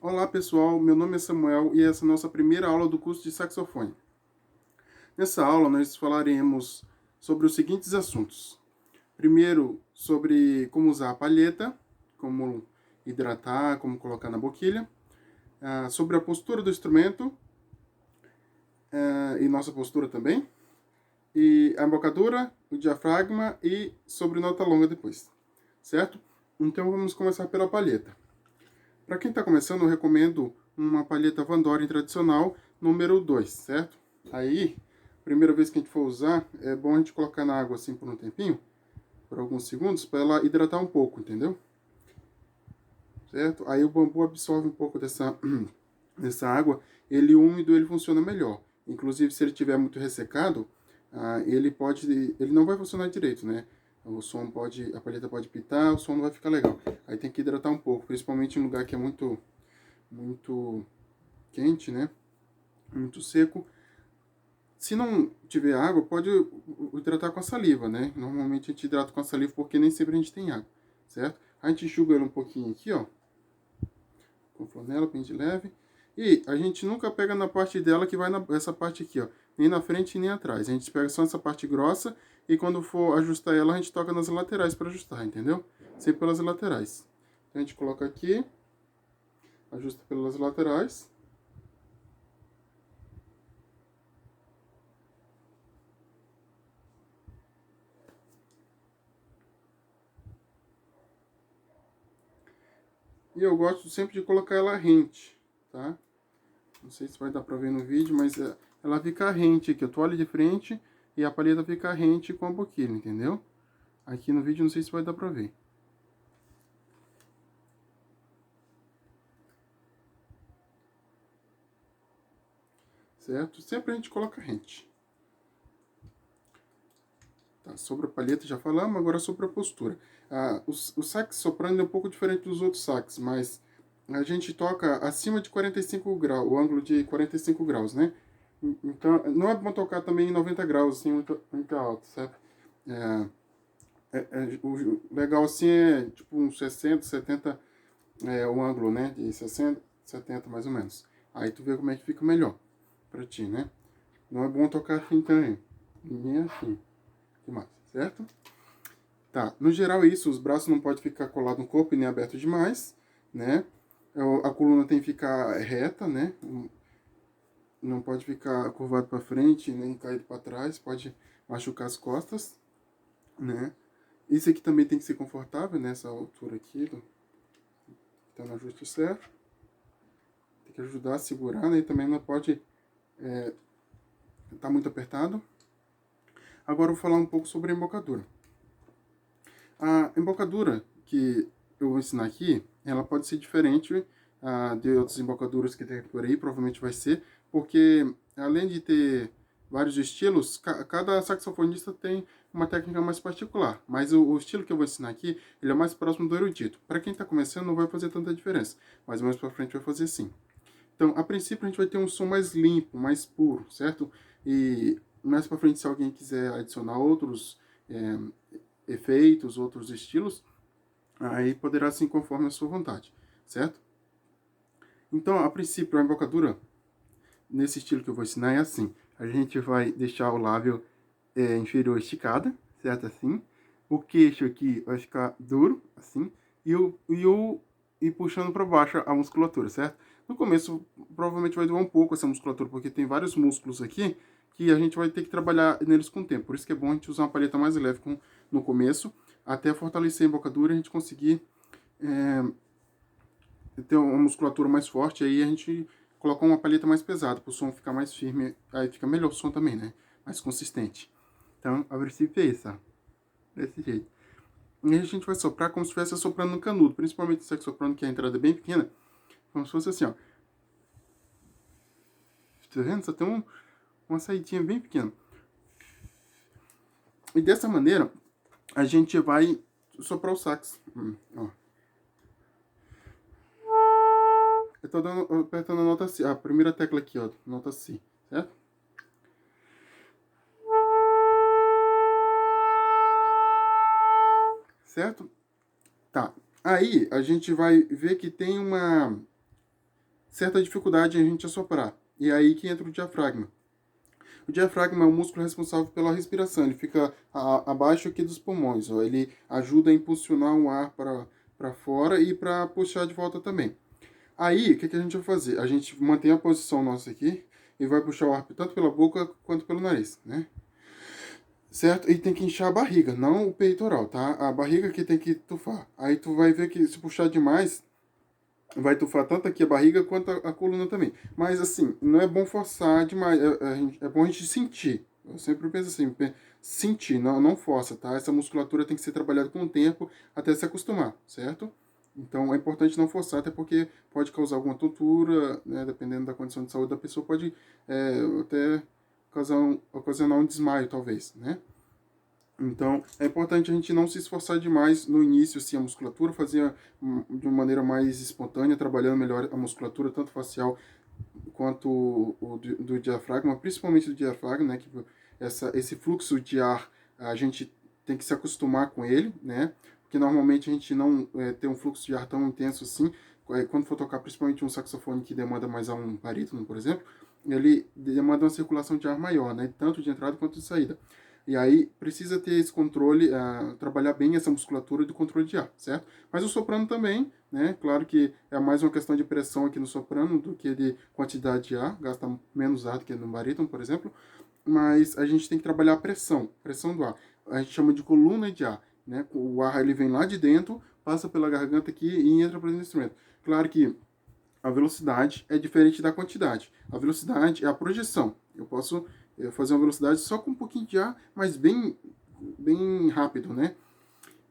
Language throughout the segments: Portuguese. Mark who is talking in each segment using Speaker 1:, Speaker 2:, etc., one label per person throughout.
Speaker 1: Olá pessoal, meu nome é Samuel e essa é a nossa primeira aula do curso de saxofone. Nessa aula nós falaremos sobre os seguintes assuntos. Primeiro, sobre como usar a palheta, como hidratar, como colocar na boquilha. Sobre a postura do instrumento e nossa postura também. E a embocadura, o diafragma e sobre nota longa depois. Certo? Então vamos começar pela palheta. Para quem está começando, eu recomendo uma palheta Van Doren tradicional, número 2, certo? Aí, primeira vez que a gente for usar, é bom a gente colocar na água assim por um tempinho, por alguns segundos, para ela hidratar um pouco, entendeu? Certo? Aí o bambu absorve um pouco dessa água, ele úmido, ele funciona melhor. Inclusive, se ele estiver muito ressecado, ele não vai funcionar direito, né? A palheta pode pitar, o som não vai ficar legal. Aí tem que hidratar um pouco, principalmente em um lugar que é muito quente, né? Muito seco. Se não tiver água, pode hidratar com a saliva, né? Normalmente a gente hidrata com a saliva porque nem sempre a gente tem água, certo? A gente enxuga ela um pouquinho aqui, ó, com flanela, bem de leve. E a gente nunca pega na parte dela que vai essa parte aqui, ó, nem na frente nem atrás. A gente pega só essa parte grossa e quando for ajustar ela, a gente toca nas laterais para ajustar, entendeu? Sempre pelas laterais. Então a gente coloca aqui, ajusta pelas laterais. E eu gosto sempre de colocar ela rente, tá? Não sei se vai dar pra ver no vídeo, mas ela fica rente aqui. Eu tô olhando de frente e a palheta fica rente com a boquilha, entendeu? Aqui no vídeo não sei se vai dar pra ver. Certo? Sempre a gente coloca rente. Tá, sobre a palheta já falamos, agora sobre a postura. O sax soprano é um pouco diferente dos outros sax, mas a gente toca acima de 45 graus, o ângulo de 45 graus, né? Então, não é bom tocar também em 90 graus, assim, muito alto, certo? É, o legal assim é tipo uns 60, 70 o ângulo, né? De 60, 70 mais ou menos. Aí tu vê como é que fica melhor pra ti, né? Não é bom tocar assim também. Nem assim. Que mais, certo? Tá, no geral é isso, os braços não podem ficar colados no corpo e nem aberto demais, né? A coluna tem que ficar reta, né? Não pode ficar curvado para frente nem caído para trás, pode machucar as costas, né? Isso aqui também tem que ser confortável nessa altura aqui, tá no ajuste certo. Tem que ajudar a segurar, né? E também não pode tá muito apertado. Agora eu vou falar um pouco sobre a embocadura. A embocadura que eu vou ensinar aqui, ela pode ser diferente de outras embocaduras que tem por aí, provavelmente vai ser, porque além de ter vários estilos, cada saxofonista tem uma técnica mais particular, mas o estilo que eu vou ensinar aqui, ele é mais próximo do erudito. Para quem está começando não vai fazer tanta diferença, mas mais para frente vai fazer sim. Então, a princípio a gente vai ter um som mais limpo, mais puro, certo? E mais para frente, se alguém quiser adicionar outros efeitos, outros estilos, aí poderá sim conforme a sua vontade, certo? Então, a princípio, a embocadura, nesse estilo que eu vou ensinar, é assim. A gente vai deixar o lábio inferior esticado, certo? Assim. O queixo aqui vai ficar duro, assim. E puxando para baixo a musculatura, certo? No começo, provavelmente vai doer um pouco essa musculatura, porque tem vários músculos aqui que a gente vai ter que trabalhar neles com o tempo. Por isso que é bom a gente usar uma palheta mais leve no começo, até fortalecer a embocadura e a gente conseguir ter uma musculatura mais forte, aí a gente coloca uma palheta mais pesada, para o som ficar mais firme, aí fica melhor o som também, né? Mais consistente. Então, a princípio é isso, ó. Desse jeito. E aí a gente vai soprar como se estivesse soprando no canudo, principalmente o sax soprano, que a entrada é bem pequena, como se fosse assim, ó. Tá vendo? Só tem uma saidinha bem pequena. E dessa maneira, a gente vai soprar o sax. Ó. Eu tô apertando a nota C, a primeira tecla aqui, ó, nota C, certo? Certo? Tá. Aí a gente vai ver que tem certa dificuldade em a gente assoprar. E é aí que entra o diafragma. O diafragma é o músculo responsável pela respiração, ele fica abaixo aqui dos pulmões, ó. Ele ajuda a impulsionar o ar para fora e para puxar de volta também. Aí, o que a gente vai fazer? A gente mantém a posição nossa aqui e vai puxar o ar tanto pela boca quanto pelo nariz, né? Certo? E tem que inchar a barriga, não o peitoral, tá? A barriga que tem que tufar. Aí tu vai ver que se puxar demais, vai tufar tanto aqui a barriga quanto a coluna também. Mas assim, não é bom forçar demais. É bom a gente sentir. Eu sempre penso assim, sentir, não força, tá? Essa musculatura tem que ser trabalhada com o tempo até se acostumar, certo? Então é importante não forçar, até porque pode causar alguma tontura, né? Dependendo da condição de saúde da pessoa, pode até ocasionar um desmaio, talvez, né? Então, é importante a gente não se esforçar demais no início, assim, a musculatura, fazer de uma maneira mais espontânea, trabalhando melhor a musculatura, tanto facial quanto do diafragma, principalmente do diafragma, né, que esse fluxo de ar, a gente tem que se acostumar com ele, né, porque normalmente a gente não tem um fluxo de ar tão intenso assim, quando for tocar principalmente um saxofone que demanda mais a um barítono, por exemplo, ele demanda uma circulação de ar maior, né, tanto de entrada quanto de saída. E aí precisa ter esse controle, trabalhar bem essa musculatura do controle de ar, certo? Mas o soprano também, né? Claro que é mais uma questão de pressão aqui no soprano do que de quantidade de ar, gasta menos ar do que no barítono, por exemplo. Mas a gente tem que trabalhar a pressão do ar. A gente chama de coluna de ar, né? O ar ele vem lá de dentro, passa pela garganta aqui e entra para dentro do instrumento. Claro que a velocidade é diferente da quantidade. A velocidade é a projeção. Eu posso fazer uma velocidade só com um pouquinho de ar, mas bem rápido, né?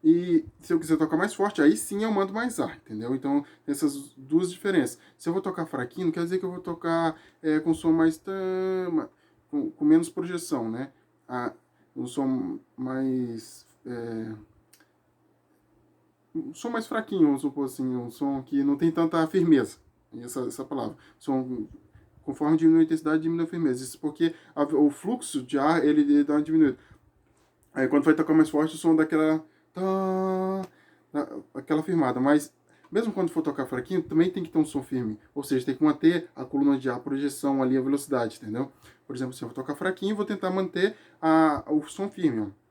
Speaker 1: E se eu quiser tocar mais forte, aí sim eu mando mais ar, entendeu? Então, essas duas diferenças. Se eu vou tocar fraquinho, não quer dizer que eu vou tocar com som mais... com menos projeção, né? Um som mais... um som mais fraquinho, vamos supor assim, um som que não tem tanta firmeza. Essa palavra. Som, conforme diminui a intensidade, diminui a firmeza. Isso porque o fluxo de ar, ele dá uma diminuída. Aí quando vai tocar mais forte, o som daquela... aquela firmada. Mas mesmo quando for tocar fraquinho, também tem que ter um som firme. Ou seja, tem que manter a coluna de ar, a projeção ali, a velocidade, entendeu? Por exemplo, se eu vou tocar fraquinho, vou tentar manter o som firme, ó.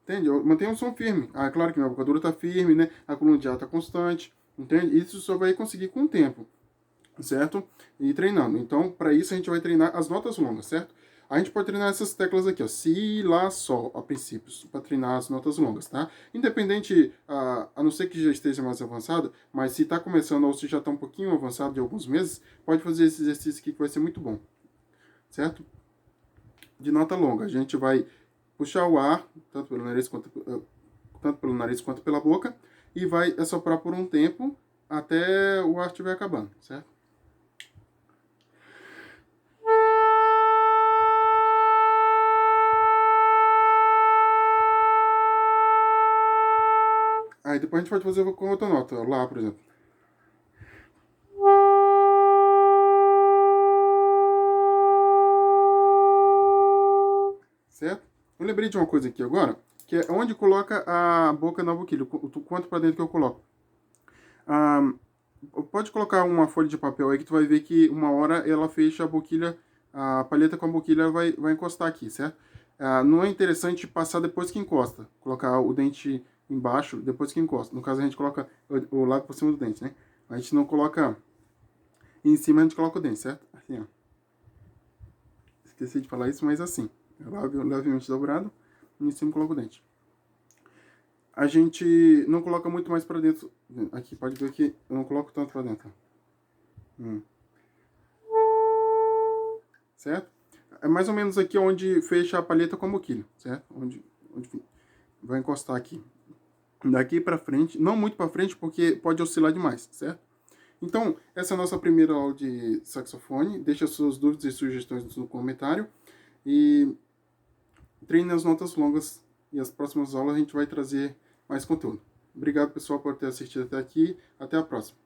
Speaker 1: Entende? Eu mantenho um som firme. Ah, é claro que minha bocadura está firme, né? A coluna de ar está constante. Entende? Isso só vai conseguir com o tempo, certo? E treinando. Então, para isso a gente vai treinar as notas longas, certo? A gente pode treinar essas teclas aqui, ó, Si, Lá, Sol, a princípio, para treinar as notas longas, tá? Independente, a não ser que já esteja mais avançado, mas se está começando ou se já está um pouquinho avançado de alguns meses, pode fazer esse exercício aqui que vai ser muito bom, certo? De nota longa, a gente vai puxar o ar, tanto pelo nariz quanto pela boca, e vai assoprar por um tempo até o ar estiver acabando, certo? Aí depois a gente pode fazer com outra nota, Lá, por exemplo. Certo? Eu lembrei de uma coisa aqui agora, que é onde coloca a boca na boquilha, o quanto para dentro que eu coloco. Pode colocar uma folha de papel aí que tu vai ver que uma hora ela fecha a boquilha, a palheta com a boquilha vai encostar aqui, certo? Não é interessante passar depois que encosta, colocar o dente embaixo depois que encosta. No caso a gente coloca o lado por cima do dente, né? A gente não coloca em cima, a gente coloca o dente, certo? Assim, ó. Esqueci de falar isso, mas assim. Levemente dobrado e em cima coloca o dente. A gente não coloca muito mais para dentro. Aqui, pode ver que eu não coloco tanto para dentro. Certo? É mais ou menos aqui onde fecha a palheta com a boquilha, certo? Onde vai encostar aqui. Daqui para frente, não muito para frente porque pode oscilar demais, certo? Então, essa é a nossa primeira aula de saxofone. Deixa suas dúvidas e sugestões no comentário. E treine as notas longas. E as próximas aulas a gente vai trazer mais conteúdo. Obrigado, pessoal, por ter assistido até aqui. Até a próxima.